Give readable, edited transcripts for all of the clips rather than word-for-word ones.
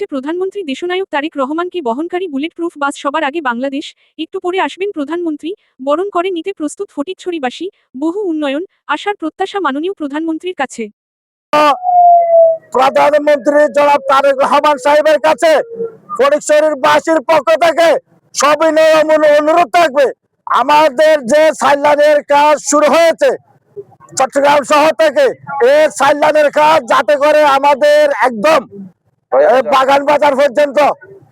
হচ্ছে প্রধানমন্ত্রী দেশনায়ক তারেক রহমানকে বহনকারী বুলেট প্রুফ বাস। সবার আগে বাংলাদেশ, একটু পরে আসবেন প্রধানমন্ত্রী। বরণ করে নিতে প্রস্তুত ফটিকছড়িবাসী। বহু উন্নয়ন আশার প্রত্যাশা মাননীয় প্রধানমন্ত্রীর কাছে। প্রধানমন্ত্রী জনাব তারেক রহমান সাহেবের কাছে ফটিকছড়ির বাসীর পক্ষ থেকে সবিনয় অনুরোধ থাকবে, আমাদের যে সাইলানের কাজ শুরু হয়েছে চট্টগ্রাম শহর থেকে, এই সাইলানের কাজ যাতে করে আমাদের একদম বাগান বাজার পর্যন্ত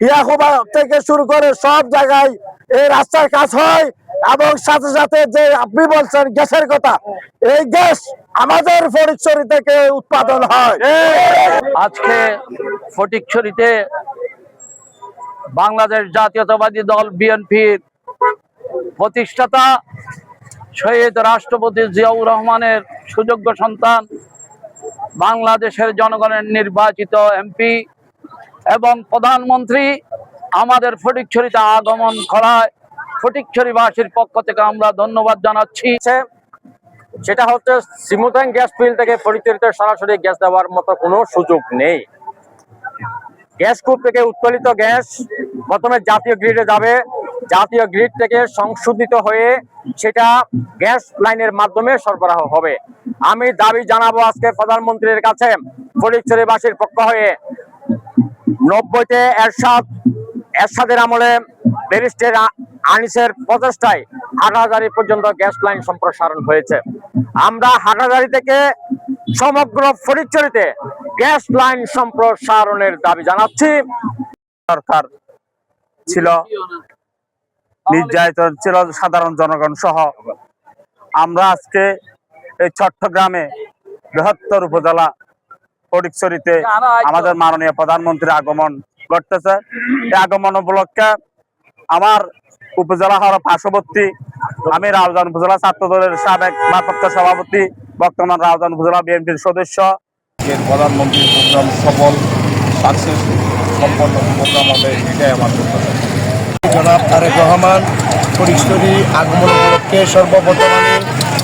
ইয়াকুবা থেকে শুরু করে সব জায়গায় এই রাস্তার কাজ হয়। এবং সাথে সাথে যে আপনি বলছেন গ্যাসের কথা, এই গ্যাস আমাদের ফটিকছড়ি থেকে উৎপাদন হয়। আজকে ফটিকছড়িতে বাংলাদেশ জাতীয়তাবাদী দল বিএনপির প্রতিষ্ঠাতা শহীদ রাষ্ট্রপতি জিয়াউর রহমানের সুযোগ্য সন্তান, বাংলাদেশের জনগণের নির্বাচিত এমপি এবং প্রধানমন্ত্রী আমাদের ফটিকছড়িতে আগমন করায় ফটিকছড়িবাসীর পক্ষ থেকে আমরা ধন্যবাদ জানাচ্ছি। সেটা হচ্ছে সিমুথাং গ্যাস ফিল্ড থেকে ফটিকছড়িতে সরাসরি গ্যাস দেওয়ার মতো কোনো সুযোগ নেই। গ্যাস কূপ থেকে উৎপাদিত গ্যাস প্রথমে জাতীয় গ্রিডে যাবে, জাতীয় গ্রিড থেকে সংশোধিত হয়ে সেটা গ্যাস লাইনের মাধ্যমে সরবরাহ হবে। আমি দাবি জানাবো আজকে প্রধানমন্ত্রীর কাছে ফটিকছড়িবাসীর পক্ষ হয়ে, 90-তে এরশাদের আমলে ব্যারিস্টার আনিসের প্রচেষ্টায় হাটহাজারী পর্যন্ত গ্যাস লাইন সম্প্রসারণ হয়েছে। আমরা হাটহাজারী থেকে সমগ্র ফটিকছড়িতে গ্যাস লাইন সম্প্রসারণের দাবি জানাচ্ছি। সরকার ছিল, নির্যাতিত ছিল সাধারণ জনগণ সহ। আমরা আজকে এই চট্টগ্রামে বৃহত্তর উপজেলা ফটিকছড়িতে আমাদের মাননীয় প্রধানমন্ত্রীর আগমন ঘটতেছে। এই আগমন উপলক্ষে আমার উপজেলা হওয়ার পার্শ্ববর্তী, আমি রাউজান উপজেলা ছাত্র দলের সাবেক ভারপ্রাপ্ত সভাপতি, বর্তমান রাউজান উপজেলা বিএনপির সদস্য। প্রধানমন্ত্রীর প্রোগ্রাম সফল সাকসেস সম্পন্ন প্রোগ্রাম হবে, এটাই আমার প্রত্যাশা। জনাব তারেক রহমান ফটিকছড়ি আগমন উপলক্ষে সর্বপ্রথম আমি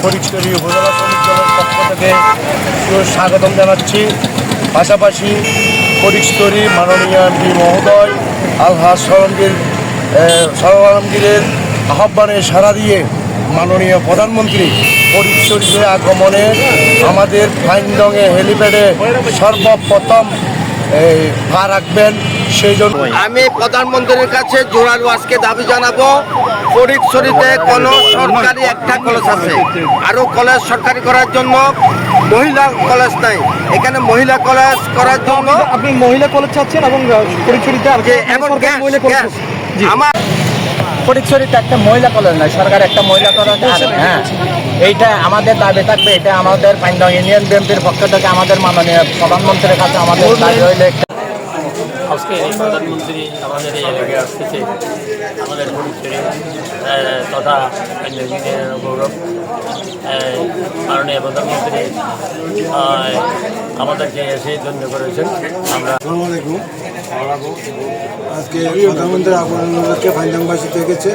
ফটিকছড়ি উপজেলা শ্রমিক দলের পক্ষ থেকে স্বাগতম জানাচ্ছি। পাশাপাশি ফটিকছড়ি মাননীয় এমপি মহোদয় আলহাজ আলমগীরের আহ্বানে সাড়া দিয়ে মাননীয় প্রধানমন্ত্রী ফটিকছড়িতে আগমনে আমাদের ফাইনডংয়ে হেলিপ্যাডে সর্বপ্রথম পা রাখবেন, সেই জন্য আমি প্রধানমন্ত্রীর কাছে জোরালো আজকে দাবি জানাবো, ফটিকছড়িতে কোনো সরকারি একটা কলেজ আছে, আরো কলেজ সরকারি করার জন্য মহিলা কলেজ নাই। এখানে মহিলা কলেজ করার জন্য আপনি মহিলা কলেজ চাচ্ছেন এবং ফটিকছড়িতে আমার ফটিকছড়িতে একটা মহিলা কলেজ নাই, সরকার একটা মহিলা কলেজ আছে। হ্যাঁ, এইটা আমাদের দাবি থাকবে। এটা আমাদের পাইনডং ইউনিয়ন বিএনপির পক্ষ থেকে আমাদের মাননীয় প্রধানমন্ত্রীর কাছে আমাদের দাবি হইলে আজকে প্রধানমন্ত্রী আমাদের এই এলাকায় আসতেছে, আমাদের ফটিকছড়ি তথা গৌরব মাননীয় প্রধানমন্ত্রী আমাদেরকে এসে ধন্য করেছেন। আমরা আজকে প্রধানমন্ত্রী আগমন উপলক্ষে ফাইনডংবাসী দেখেছে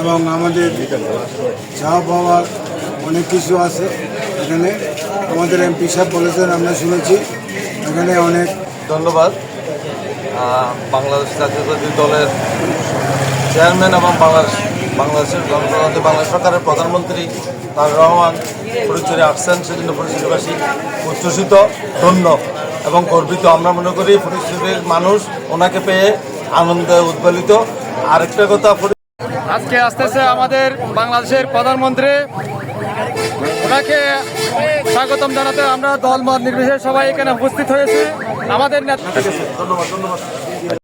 এবং আমাদের চাওয়া পাওয়ার অনেক কিছু আছে। এখানে আমাদের এমপি সাহেব বলেছেন, আমরা শুনেছি। এখানে অনেক ধন্যবাদ বাংলাদেশ জাতীয়তাবাদী দলের চেয়ারম্যান এবং বাংলাদেশের গণপ্রজাতন্ত্রী বাংলাদেশ সরকারের প্রধানমন্ত্রী তারেক রহমান ফটিকছড়ি আসছেন, সেজন্য ফটিকছড়িবাসী উচ্ছ্বসিত, ধন্য এবং গর্বিত। আমরা মনে করি ফটিকছড়ির মানুষ ওনাকে পেয়ে আনন্দে উদ্বেলিত। আরেকটা কথা, আজকে আসতেছে আমাদের বাংলাদেশের প্রধানমন্ত্রী, ওনাকে স্বাগতম জানাতে আমরা দল মত নির্বিশেষে সবাই এখানে উপস্থিত হয়েছি। আমাদের ধন্যবাদ।